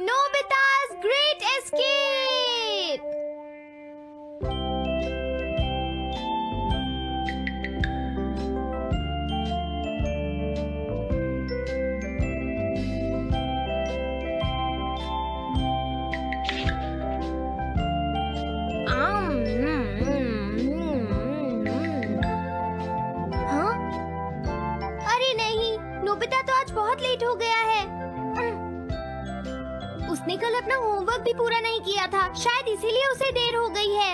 Nobita's Great Escape! हाँ? अरे नहीं, नोबिता तो आज बहुत लेट हो गया है। उसने कल अपना होमवर्क भी पूरा नहीं किया था, शायद इसीलिए उसे देर हो गई है।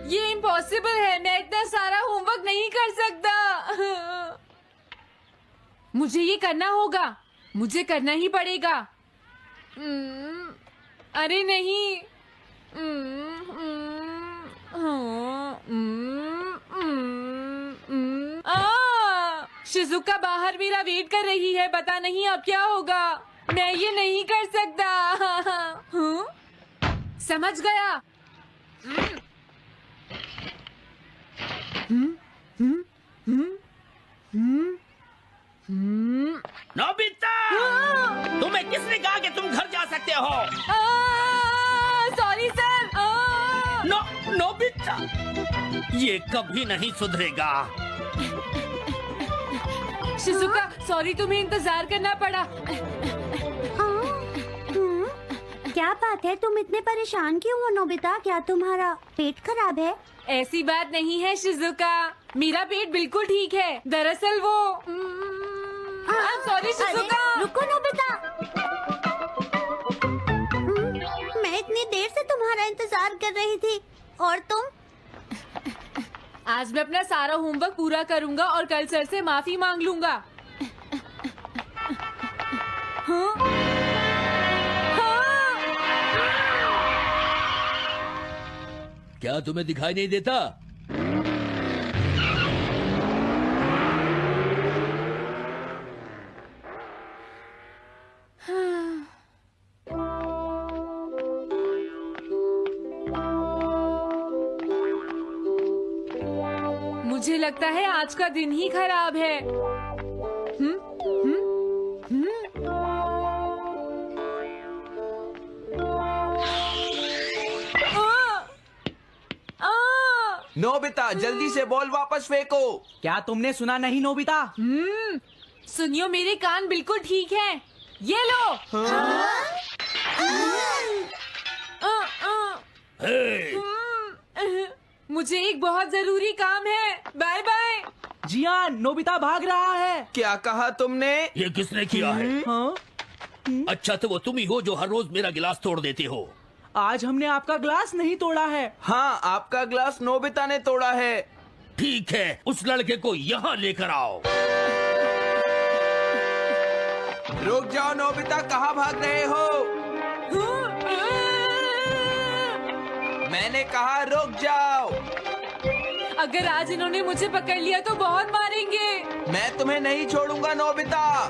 ये इम्पॉसिबल है, मैं इतना सारा होमवर्क नहीं कर सकता। मुझे ये करना होगा, मुझे करना ही पड़ेगा। अरे नहीं। शिजुका बाहर मेरा वेट कर रही है, पता नहीं अब क्या होगा। मैं ये नहीं कर सकता। समझ गया। नोबिता, तुम्हें किसने कहा कि तुम घर जा सकते हो? Sorry sir. नोबिता, ये कभी नहीं सुधरेगा। शिजुका सॉरी, तुम्हें इंतजार करना पड़ा। क्या बात है, तुम इतने परेशान क्यों हो नोबिता? क्या तुम्हारा पेट खराब है? ऐसी बात नहीं है शिजुका, मेरा पेट बिल्कुल ठीक है। दरअसल वो सॉरी शिजुका। रुको नोबिता, मैं इतनी देर से तुम्हारा इंतजार कर रही थी और तुम? आज मैं अपना सारा होमवर्क पूरा करूंगा और कल सर से माफी मांग लूंगा। हाँ? हाँ? क्या तुम्हें दिखाई नहीं देता? मुझे लगता है आज का दिन ही खराब है। नोबिता, जल्दी से बॉल वापस फेंको। क्या तुमने सुना नहीं नोबिता? सुनियो, मेरे कान बिल्कुल ठीक हैं। ये लो। मुझे एक बहुत जरूरी काम है। Bye bye. जियान, नोबिता भाग रहा है। क्या कहा तुमने? ये किसने किया है? हाँ? अच्छा तो वो तुम ही हो जो हर रोज मेरा गिलास तोड़ देते हो। आज हमने आपका ग्लास नहीं तोड़ा है। हाँ, आपका ग्लास नोबिता ने तोड़ा है। ठीक है, उस लड़के को यहाँ लेकर आओ। रुक जाओ नोबिता, कहाँ भाग रहे हो? मैंने कहा रुक जाओ। अगर आज इन्होंने मुझे पकड़ लिया तो बहुत मारेंगे। मैं तुम्हें नहीं छोड़ूंगा नोबिता,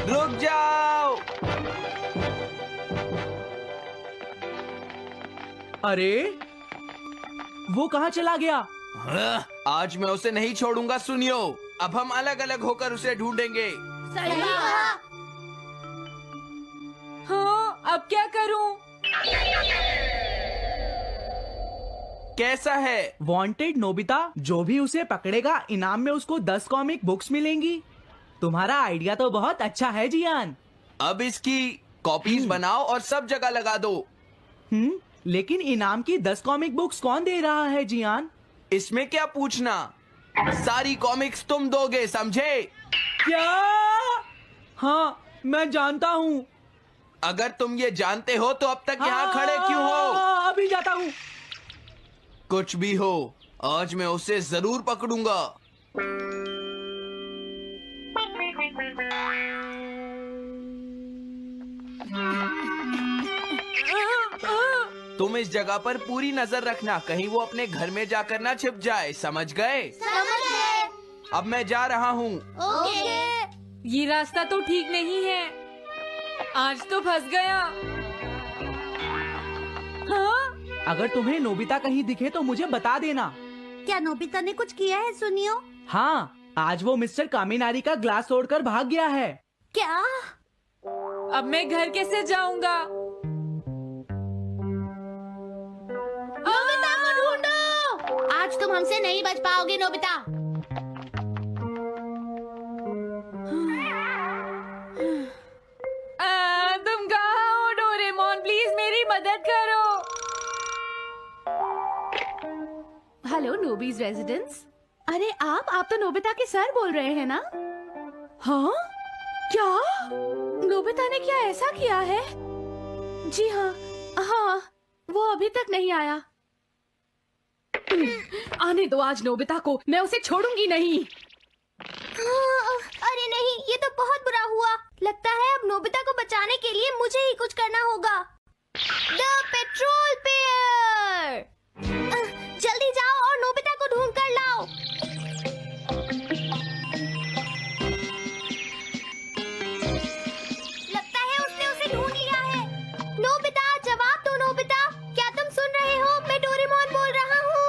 रुक जाओ। अरे वो कहाँ चला गया? आज मैं उसे नहीं छोड़ूंगा। सुनियो, अब हम अलग अलग होकर उसे ढूंढेंगे। सही कहा। हाँ, अब क्या करूं? कैसा है? वांटेड नोबिता, जो भी उसे पकड़ेगा इनाम में उसको 10 कॉमिक बुक्स मिलेंगी। तुम्हारा आइडिया तो बहुत अच्छा है जियान। अब इसकी कॉपीज बनाओ और सब जगह लगा दो। लेकिन इनाम की 10 कॉमिक बुक्स कौन दे रहा है जियान? इसमें क्या पूछना, सारी कॉमिक्स तुम दोगे, समझे? क्या? हाँ, मैं जानता हूँ। अगर तुम ये जानते हो तो अब तक यहाँ खड़े क्यों हो? अभी जाता हूँ। कुछ भी हो, आज मैं उसे जरूर पकड़ूंगा। तुम इस जगह पर पूरी नजर रखना, कहीं वो अपने घर में जाकर ना छिप जाए, समझ गए? समझ गए। अब मैं जा रहा हूँ। ओके। ये रास्ता तो ठीक नहीं है। आज तो फंस गया। हाँ? अगर तुम्हें नोबिता कहीं दिखे तो मुझे बता देना। क्या नोबिता ने कुछ किया है सुनियो? हाँ, आज वो मिस्टर कामिनारी का ग्लास तोड़कर भाग गया है। क्या? अब मैं घर कैसे जाऊंगा? नोबिता को ढूंढो। आज तुम हमसे नहीं बच पाओगे नोबिता। तुम कहाँ हो डोरेमोन? प्लीज मेरी मदद करो। Hello Nobi's residence. अरे आप तो नोबिता के सर बोल रहे हैं ना? हाँ? क्या? नोबिता ने क्या ऐसा किया है? जी हाँ, हाँ, वो अभी तक नहीं आया। आने दो आज नोबिता को, मैं उसे छोड़ूंगी नहीं। अरे नहीं, ये तो बहुत बुरा हुआ। लगता है अब नोबिता को बचाने के लिए मुझे ही कुछ करना होगा। द पेट्रोल पेयर, जल्दी जाओ और नोबिता को ढूंढ कर लाओ। लगता है उसने उसे ढूंढ लिया है। नोबिता, जवाब दो नोबिता। क्या तुम सुन रहे हो? मैं डोरेमोन बोल रहा हूँ।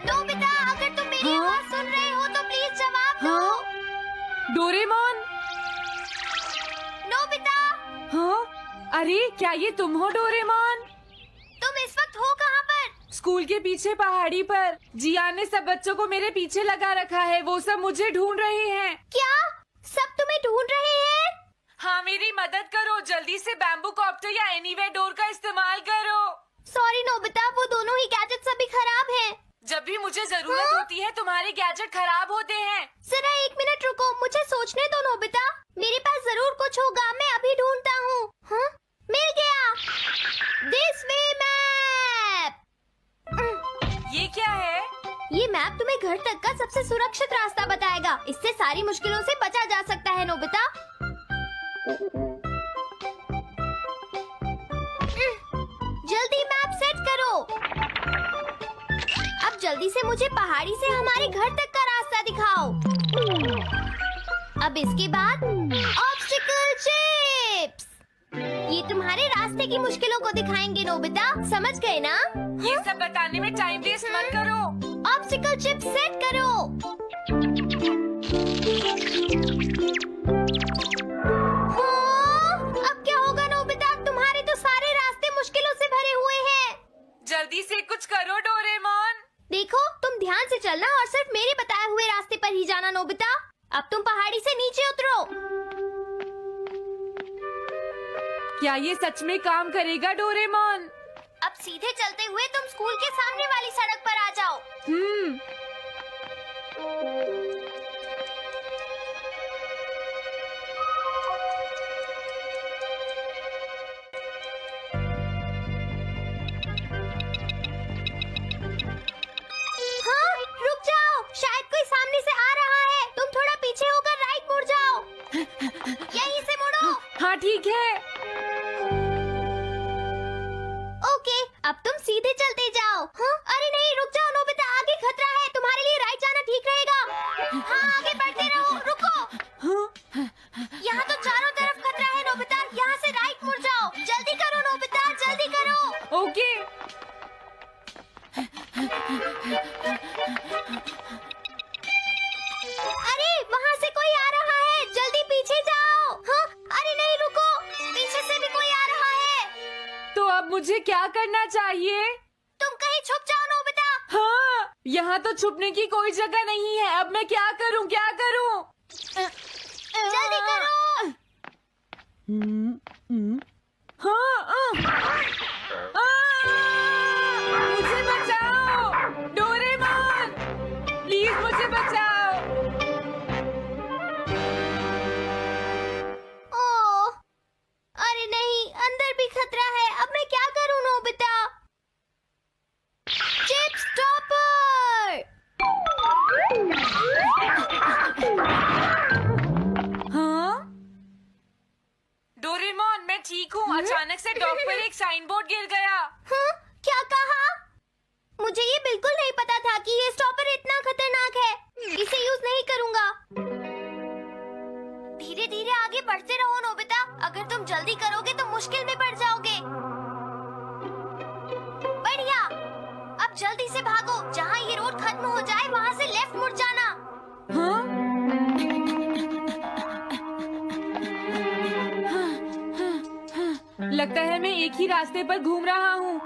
नोबिता, अगर तुम मेरी आवाज सुन रहे हो तो प्लीज जवाब दो। डोरेमोन? नोबिता, हाँ? अरे क्या ये तुम हो डोरेमोन? तुम इस वक्त हो कहाँ पर? स्कूल के पीछे पहाड़ी पर। जियान ने सब बच्चों को मेरे पीछे लगा रखा है। वो सब मुझे ढूंढ रहे हैं। क्या? सब तुम्हें ढूंढ रहे हैं? हाँ, मेरी मदद करो। जल्दी से बैम्बू कॉप्टर या एनीवेयर डोर का इस्तेमाल करो। सॉरी नोबिता, वो दोनों ही गैजेट्स अभी खराब हैं। जब भी मुझे जरूरत होती है तुम्हारे गैजेट खराब होते हैं। जरा एक मिनट रुको, मुझे सोचने दो नोबिता। मेरे पास जरूर कुछ होगा, मैं अभी ढूंढता हूँ। हाँ? मिल गया। This way map. ये क्या है? ये मैप तुम्हें घर तक का सबसे सुरक्षित रास्ता बताएगा। इससे सारी मुश्किलों से बचा जा सकता है नोबिता। जल्दी मैप सेट करो। अब जल्दी से मुझे पहाड़ी से हमारे घर तक का रास्ता दिखाओ। अब इसके बाद ऑब्स्टिकल चिप्स। ये तुम्हारे रास्ते की मुश्किलों को दिखाएंगे नोबिता, समझ गए ना? ये सब बताने में टाइम वेस्ट मत करो। ऑब्स्टिकल चिप्स सेट करो। हाँ, अब क्या होगा नोबिता? तुम्हारे तो सारे रास्ते मुश्किलों से भरे हुए हैं। जल्दी से कुछ करो डोरेमोन। देखो, तुम ध्यान से चलना और सिर्फ मेरे बताए हुए रास्ते पर ही जाना नोबिता। अब तुम पहाड़ी से नीचे उतरो। क्या ये सच में काम करेगा डोरेमोन? अब सीधे चलते हुए तुम स्कूल के सामने वाली सड़क पर आ जाओ। हाँ, रुक जाओ, शायद कोई सामने से आ रहा है। तुम थोड़ा पीछे होकर राइट मुड़ जाओ। यहीं से मुड़ो। हाँ ठीक है। ओके, अब तुम सीधे चलते जाओ। हाँ? अरे नहीं, रुक जाओ नोबिता, आगे खतरा है। तुम्हारे लिए राइट जाना ठीक रहेगा। हाँ, आगे बढ़ते रहो। रुको, यहाँ तो चारों तरफ खतरा है नोबिता। यहाँ से राइट मुड़ जाओ। जल्दी करो नोबिता, जल्दी करो। ओके। अरे वहाँ से कोई आ रहा है, जल्दी पीछे जाओ। हाँ? अरे नहीं, रुको, पीछे से भी कोई आ रहा है। तो अब मुझे क्या करना चाहिए? तुम कहीं छुप जाओ नोबिता। हाँ, यहाँ तो छुपने की कोई जगह नहीं है। अब मैं क्या करूँ, क्या करूँ? जल्दी करो। हाँ, मुझे बचाओ डोरेमोन, प्लीज मुझे बचाओ। ओह, अरे नहीं, अंदर भी खतरा है। अब मैं क्या करूं नोबिता? Chip stopper. हाँ? डोरेमोन, मैं ठीक हूँ। अचानक से डॉक पर एक साइन बोर्ड गिर गया। हाँ? क्या कहा? मुझे ये बिल्कुल नहीं पता था कि ये जल्दी करोगे तो मुश्किल में पड़ जाओगे। बढ़िया, अब जल्दी से भागो। जहाँ ये रोड खत्म हो जाए वहाँ से लेफ्ट मुड़ जाना। हाँ? लगता है मैं एक ही रास्ते पर घूम रहा हूँ।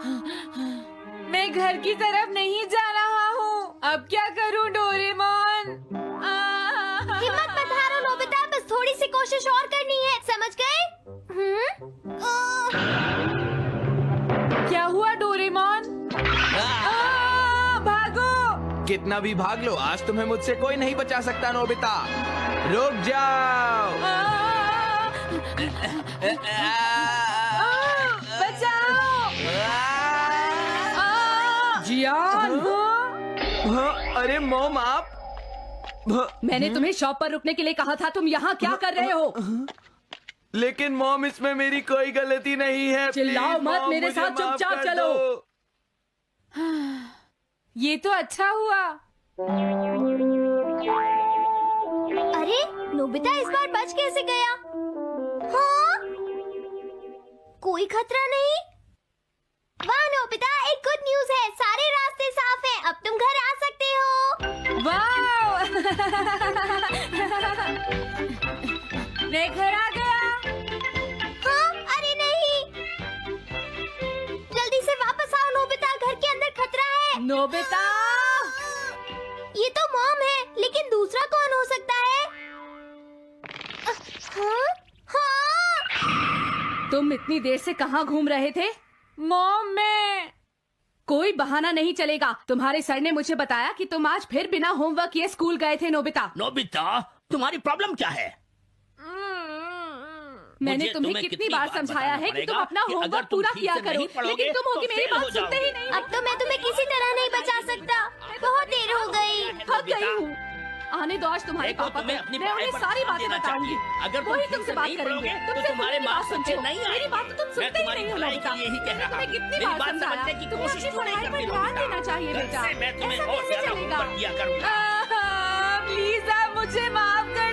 मैं घर की तरफ नहीं जा रहा हूँ। अब क्या करूँ डोरेमोन? हिम्मत मत हारो नोबिता, बस थोड़ी सी कोशिश और करनी है, समझ गए? क्या हुआ डोरेमोन? भागो! कितना भी भाग लो, आज तुम्हें मुझसे कोई नहीं बचा सकता नोबिता। रुक जाओ। बचाओ! जियान! हाँ, अरे मॉम आप। मैंने तुम्हें शॉप पर रुकने के लिए कहा था, तुम यहाँ क्या कर रहे हो? लेकिन मॉम इसमें मेरी कोई गलती नहीं है। चिल्लाओ प्लीज, मत, मॉम, मेरे मुझे साथ माफ चुपचाप कर चलो। दो। ये तो अच्छा हुआ। अरे नोबिता इस बार बच कैसे गया? हाँ? कोई खतरा नहीं? वाह नोबिता, एक गुड न्यूज है, सारे रास्ते साफ हैं, अब तुम घर आ सकते हो। वाह! मैं घर आ गया। हाँ? अरे नहीं, जल्दी से वापस आओ नोबिता, घर के अंदर खतरा है। नोबिता! ये तो मॉम है, लेकिन दूसरा कौन हो सकता है? हाँ? हाँ? तुम इतनी देर से कहाँ घूम रहे थे? मॉम, मैं कोई बहाना नहीं चलेगा। तुम्हारे सर ने मुझे बताया कि तुम आज फिर बिना होमवर्क किए स्कूल गए थे नोबिता। नोबिता, तुम्हारी प्रॉब्लम क्या है? मैंने मुझे तुम्हें तुम्हें कितनी बार समझाया है कि तुम अपना कि अगर होमवर्क तुम पूरा ठीक किया से करो, नहीं पढ़ोगे, लेकिन तुम होगी तो मेरी फेल बात हो सुनते ही जाओगे। नहीं। अब तो मैं तुम्हें किसी तरह नहीं बचा सकता, बहुत देर हो गई। थक गई हूँ। आने दो आज तुम्हारे देखो, पापा तुम्हें को, अपनी मैं पढ़ाई उन्हें पर सारी ध्यान बातें देना बताऊंगी। चाहिए। अगर तुम वही ठीक तुमसे से बात नहीं करेंगे। पढ़ोगे, तो तुमसे तुम्हारे मेरी बात मार्क्स सुनते अच्छे हो। नहीं मेरी आएंगे। बात तो तुम मैं सुनते ही तुम्हारी नहीं हो भलाई नोबिता। के लिए ही कह मैंने रहा तुम्हें हूँ। कितनी मेरी बार बात समझाया समझने की तुम्हें कोशिश अपनी क्यों नहीं पढ़ाई पर करती ध्यान नोबिता? देना चाहिए कल बेटा। से मैं तुम्हें ऐसा और कैसे ज्यादा चलेगा? होमवर्क दिया करूंगा। प्लीज आप मुझे माफ कर